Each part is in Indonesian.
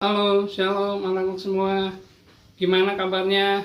Halo, shalom anak-anak semua. Gimana kabarnya?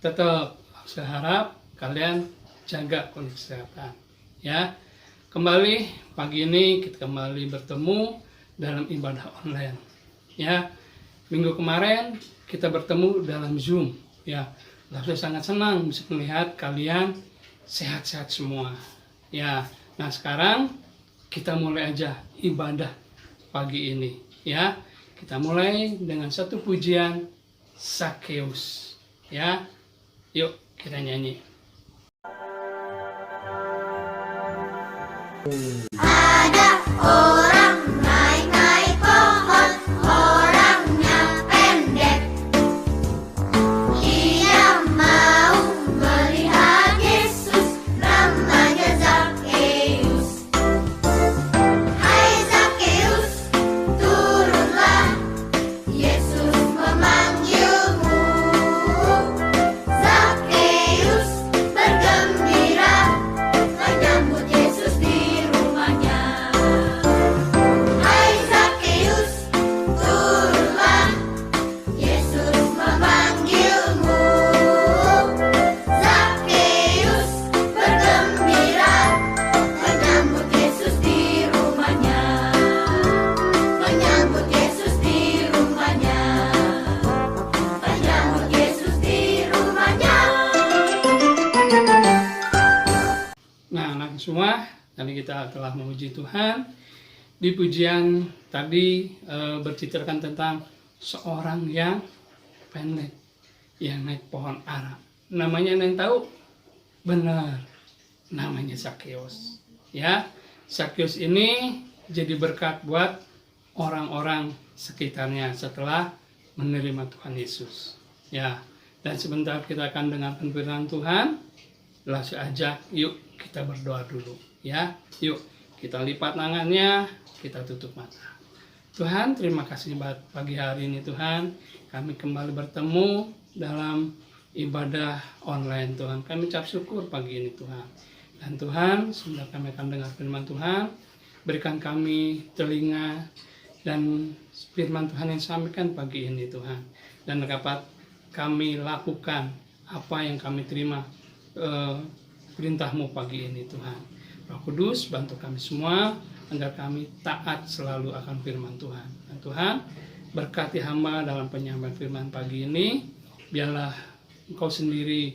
Tetap saya harap kalian jaga kondisi kesehatan. Ya, kembali pagi ini kita kembali bertemu dalam ibadah online. Ya, minggu kemarin kita bertemu dalam Zoom. Ya, saya sangat senang bisa melihat kalian sehat-sehat semua. Ya, nah sekarang kita mulai aja ibadah pagi ini. Ya, kita mulai dengan satu pujian Zakheus. Ya, yuk kita nyanyi. Ada orang naik-naik pohon, orangnya pendek. Dia mau melihat Yesus, namanya Zakheus. Hai Zakheus, turunlah, Yesus memanggilmu. Zakheus bergembira, menyambut Yesus di rumahnya. Hai Zakheus, turunlah, Yesus memanggilmu. Zakheus bergembira, menyambut Yesus di rumahnya. Menyambut Yesus di rumahnya. Menyambut Yesus di rumahnya. Nah, anak semua, tadi kita telah memuji Tuhan. Di pujian tadi berceritakan tentang seorang yang pendek, yang naik pohon ara. Namanya ada yang tahu? Benar, namanya Zakheus. Ya, Zakheus ini jadi berkat buat orang-orang sekitarnya setelah menerima Tuhan Yesus. Ya, dan sebentar kita akan dengarkan firman Tuhan. Langsung aja, yuk kita berdoa dulu. Ya, yuk kita lipat tangannya, kita tutup mata. Tuhan, terima kasih buat pagi hari ini Tuhan. Kami kembali bertemu dalam ibadah online Tuhan. Kami ucap syukur pagi ini Tuhan. Dan Tuhan, sudah kami akan dengar firman Tuhan. Berikan kami telinga dan firman Tuhan yang sampaikan pagi ini Tuhan. Dan dapat kami lakukan apa yang kami terima perintah-Mu pagi ini Tuhan. Roh Kudus, bantu kami semua agar kami taat selalu akan firman Tuhan. Dan Tuhan, berkati hamba dalam penyampaian firman pagi ini. Biarlah Engkau sendiri,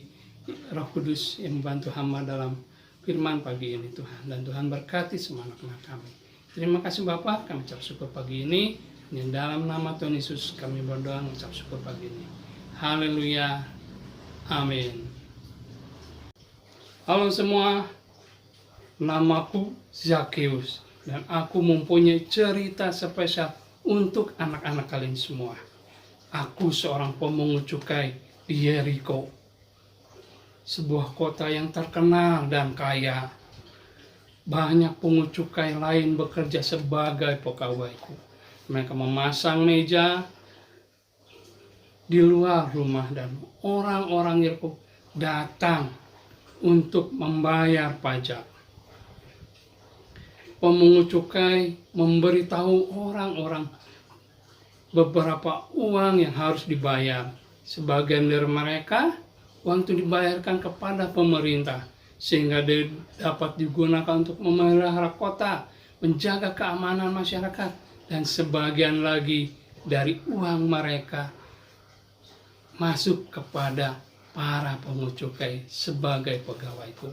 Roh Kudus, yang membantu hamba dalam firman pagi ini Tuhan. Dan Tuhan berkati semua anak-anak kami. Terima kasih Bapak, kami ucap syukur pagi ini. Di dalam nama Tuhan Yesus kami berdoa mengucap syukur pagi ini. Haleluya. Amin. Halo semua, namaku Zakheus dan aku mempunyai cerita spesial untuk anak-anak kalian semua. Aku seorang pemungut cukai di Yeriko, sebuah kota yang terkenal dan kaya. Banyak pungut cukai lain bekerja sebagai pegawaiku. Mereka memasang meja di luar rumah dan orang-orang Yeriko datang untuk membayar pajak. Pemungut cukai memberitahu orang-orang beberapa uang yang harus dibayar. Sebagian dari mereka, uang itu dibayarkan kepada pemerintah, sehingga dapat digunakan untuk memelihara kota, menjaga keamanan masyarakat, dan sebagian lagi dari uang mereka masuk kepada para pemungut cukai sebagai pegawaiku.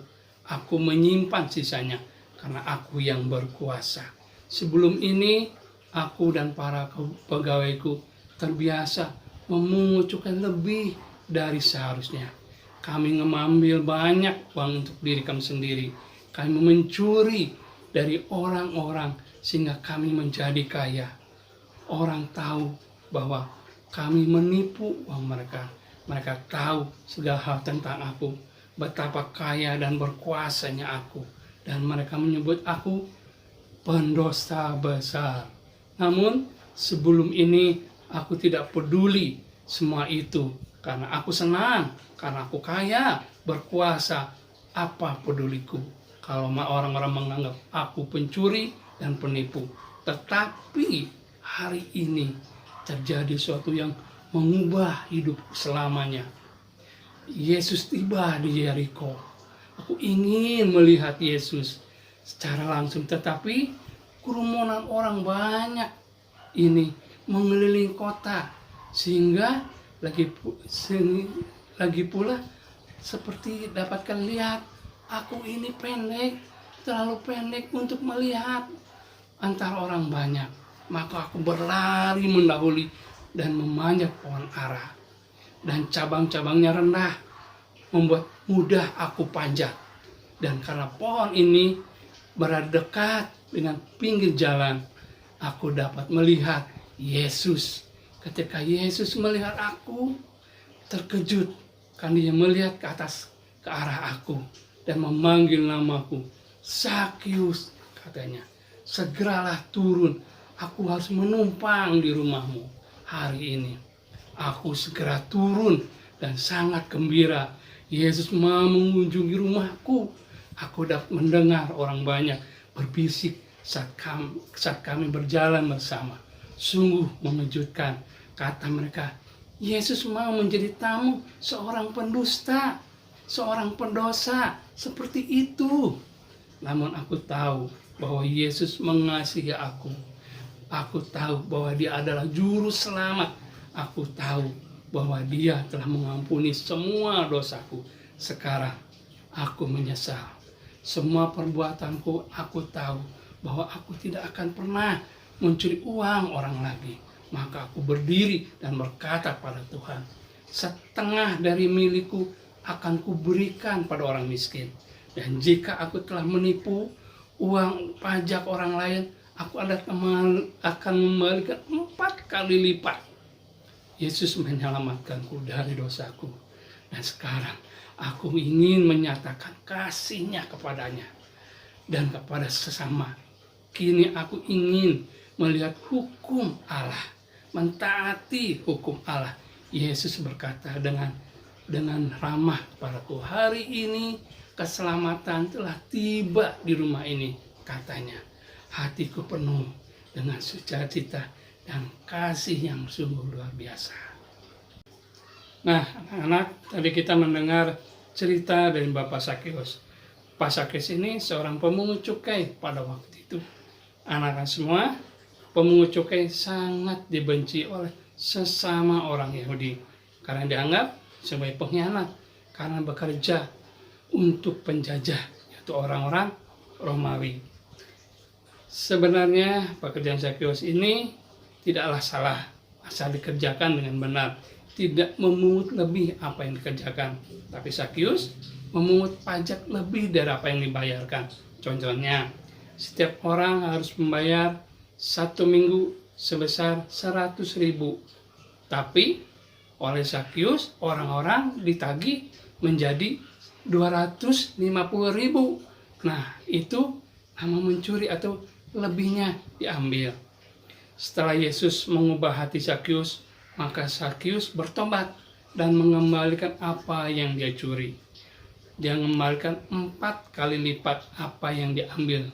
Aku menyimpan sisanya karena aku yang berkuasa. Sebelum ini aku dan para pegawaiku terbiasa memungut cukai lebih dari seharusnya. Kami mengambil banyak uang untuk diri kami sendiri. Kami mencuri dari orang-orang sehingga kami menjadi kaya. Orang tahu bahwa kami menipu uang mereka. Mereka tahu segala hal tentang aku, betapa kaya dan berkuasanya aku. Dan mereka menyebut aku pendosa besar. Namun sebelum ini aku tidak peduli semua itu. Karena aku senang, karena aku kaya, berkuasa. Apa peduliku kalau orang-orang menganggap aku pencuri dan penipu. Tetapi hari ini terjadi sesuatu yang mengubah hidup selamanya. Yesus tiba di Yeriko. Aku ingin melihat Yesus secara langsung, tetapi kerumunan orang banyak ini mengelilingi kota, sehingga lagi pula seperti dapatkan lihat, aku ini pendek, terlalu pendek untuk melihat antara orang banyak. Maka aku berlari mendahului dan memanjat pohon ara, dan cabang-cabangnya rendah, membuat mudah aku panjat. Dan karena pohon ini berada dekat dengan pinggir jalan, aku dapat melihat Yesus. Ketika Yesus melihat aku, terkejut karena dia melihat ke atas, ke arah aku, dan memanggil namaku. Zakius, katanya, segeralah turun, aku harus menumpang di rumahmu hari ini. Aku segera turun dan sangat gembira. Yesus mau mengunjungi rumahku. Aku dapat mendengar orang banyak berbisik saat kami berjalan bersama. Sungguh mengejutkan, kata mereka. Yesus mau menjadi tamu seorang pendusta, seorang pendosa, seperti itu. Namun aku tahu bahwa Yesus mengasihi aku. Aku tahu bahwa dia adalah juru selamat. Aku tahu bahwa dia telah mengampuni semua dosaku. Sekarang aku menyesal. Semua perbuatanku, aku tahu bahwa aku tidak akan pernah mencuri uang orang lagi. Maka aku berdiri dan berkata pada Tuhan, setengah dari milikku akan kuberikan pada orang miskin. Dan jika aku telah menipu uang pajak orang lain, aku akan membalikan 4 kali lipat. Yesus menyelamatkanku dari dosaku. Dan sekarang aku ingin menyatakan kasih-Nya kepadanya dan kepada sesama. Kini aku ingin melihat hukum Allah, mentaati hukum Allah. Yesus berkata dengan ramah kepadaku, hari ini keselamatan telah tiba di rumah ini, katanya. Hatiku penuh dengan sukacita dan kasih yang sungguh luar biasa. Nah, anak-anak, tadi kita mendengar cerita dari Bapak Zakius. Pak Zakius ini seorang pemungut cukai pada waktu itu. Anak-anak semua, pemungut cukai sangat dibenci oleh sesama orang Yahudi karena dianggap sebagai pengkhianat karena bekerja untuk penjajah, yaitu orang-orang Romawi. Sebenarnya pekerjaan Zakius ini tidaklah salah asal dikerjakan dengan benar, tidak memungut lebih apa yang dikerjakan. Tapi Zakius memungut pajak lebih dari apa yang dibayarkan. Contohnya, setiap orang harus membayar 1 minggu sebesar 100.000. Tapi oleh Zakius orang-orang ditagih menjadi 250.000. Nah, itu nama mencuri atau lebihnya diambil. Setelah Yesus mengubah hati Zakius, maka Zakius bertobat dan mengembalikan apa yang dia curi. Dia mengembalikan 4 kali lipat apa yang diambil.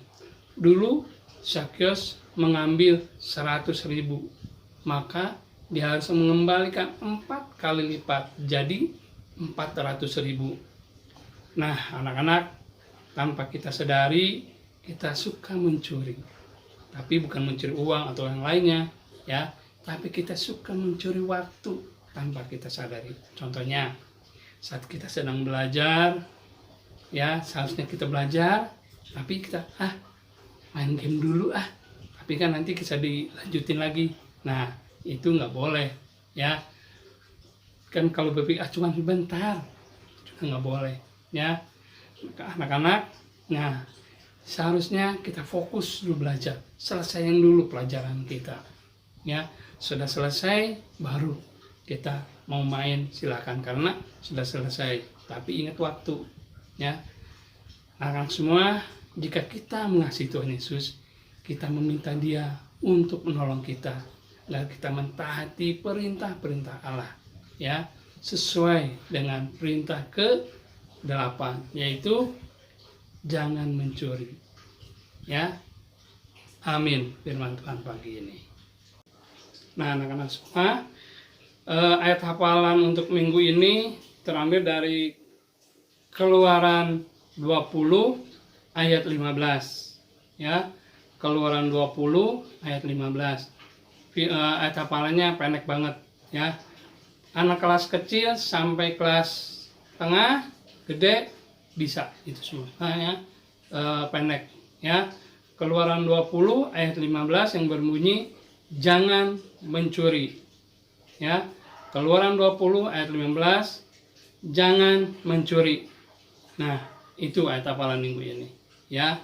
Dulu Zakius mengambil 100.000, maka dia harus mengembalikan 4 kali lipat, jadi 400.000. Nah, anak-anak, tanpa kita sadari, kita suka mencuri. Tapi bukan mencuri uang atau yang lainnya, ya. Tapi kita suka mencuri waktu tanpa kita sadari. Contohnya, saat kita sedang belajar, ya seharusnya kita belajar, tapi kita main game dulu tapi kan nanti bisa dilanjutin lagi. Nah, itu nggak boleh, ya. Kan kalau berpikir cuma sebentar, juga nggak boleh, ya. Anak-anak, nah seharusnya kita fokus dulu belajar, selesaiin dulu pelajaran kita, ya. Sudah selesai baru kita mau main, silakan, karena sudah selesai. Tapi ingat waktu, ya. Anak-anak semua, jika kita mengasihi Tuhan Yesus, kita meminta Dia untuk menolong kita agar kita mentaati perintah-perintah Allah, ya, sesuai dengan perintah ke-8, yaitu jangan mencuri, ya. Amin firman Tuhan pagi ini. Nah, anak-anak semua, ayat hafalan untuk minggu ini terambil dari Keluaran 20 ayat 15. Ya, Keluaran 20 ayat 15. Ayat hafalannya pendek banget ya. Anak kelas kecil sampai kelas tengah, gede bisa itu semua. Ya, pendek ya. Keluaran 20 ayat 15 yang berbunyi jangan mencuri. Ya. Keluaran 20 ayat 15 jangan mencuri. Nah, itu ayat hafalan minggu ini ya.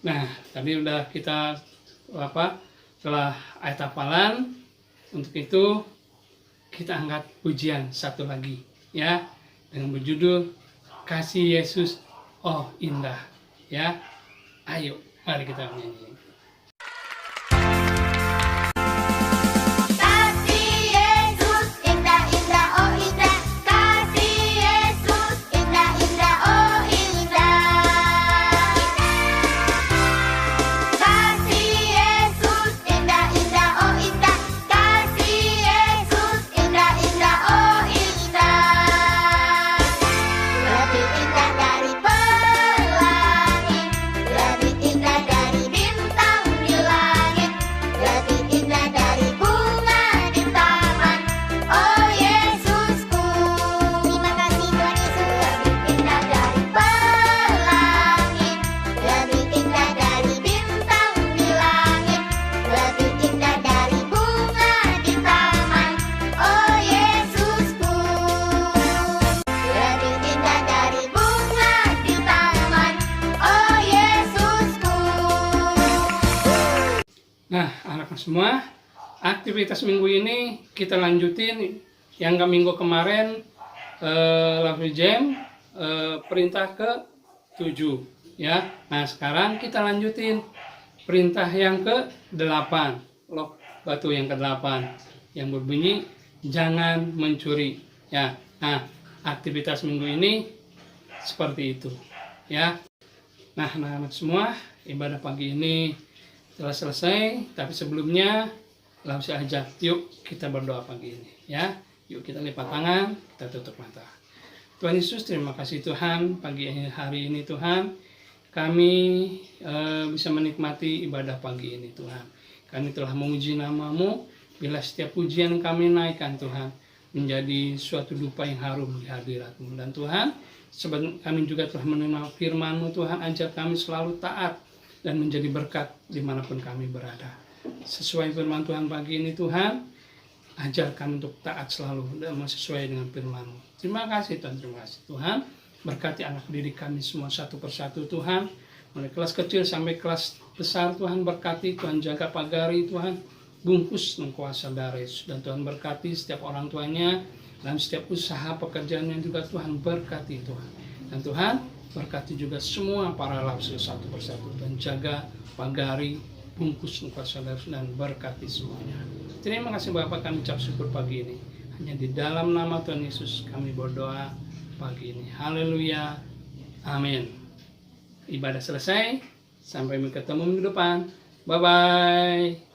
Nah, tadi udah kita setelah ayat hafalan, untuk itu kita angkat pujian satu lagi ya, dengan berjudul Kasih Yesus Oh Indah ya. Ayo, mari kita menyanyi. Kasih Yesus indah indah oh indah, kasih Yesus indah indah oh indah, kasih Yesus indah indah oh indah, kasih Yesus indah indah oh indah, lebih indah dari pelangi, lebih indah dari bintang di langit, lebih indah dari bunga di taman. Oh Yesusku, terima kasih Tuhan Yesus. Lebih indah dari pelangi, lebih indah dari bintang di langit, lebih indah dari bunga di taman. Oh Yesusku, lebih indah dari bunga di taman. Oh Yesusku. Nah, anak-anak semua, aktivitas minggu ini kita lanjutin yang ke minggu kemarin, Lovely Jam, perintah ke-7 ya. Nah, sekarang kita lanjutin perintah yang ke-8, loh, batu yang ke-8 yang berbunyi jangan mencuri ya. Nah, aktivitas minggu ini seperti itu ya. Nah, anak-anak semua, ibadah pagi ini telah selesai, tapi sebelumnya langsung ajak yuk kita berdoa pagi ini ya. Yuk kita lipat tangan, kita tutup mata. Tuhan Yesus, terima kasih Tuhan, pagi hari ini Tuhan kami bisa menikmati ibadah pagi ini Tuhan. Kami telah memuji nama-Mu, bila setiap pujian kami naikkan Tuhan menjadi suatu dupa yang harum di hadirat-Mu. Dan Tuhan, sebab kami juga telah menerima firman-Mu Tuhan, ajar kami selalu taat dan menjadi berkat dimanapun kami berada. Sesuai firman Tuhan pagi ini Tuhan, ajar kami untuk taat selalu dan sesuai dengan firman-Mu. Terima kasih Tuhan, terima kasih Tuhan. Berkati anak didik kami semua satu persatu Tuhan, mulai kelas kecil sampai kelas besar Tuhan. Berkati Tuhan, jaga pagari Tuhan, bungkus dengan kuasa darah Yesus. Dan Tuhan berkati setiap orang tuanya dan setiap usaha pekerjaannya juga Tuhan, berkati Tuhan. Dan Tuhan berkati juga semua para lapsi satu persatu, dan jaga pagari, bungkus kuasa darah dan berkati semuanya. Terima kasih Bapak, kami ucap syukur pagi ini. Hanya di dalam nama Tuhan Yesus kami berdoa pagi ini. Haleluya. Amin. Ibadah selesai. Sampai ketemu minggu depan. Bye-bye.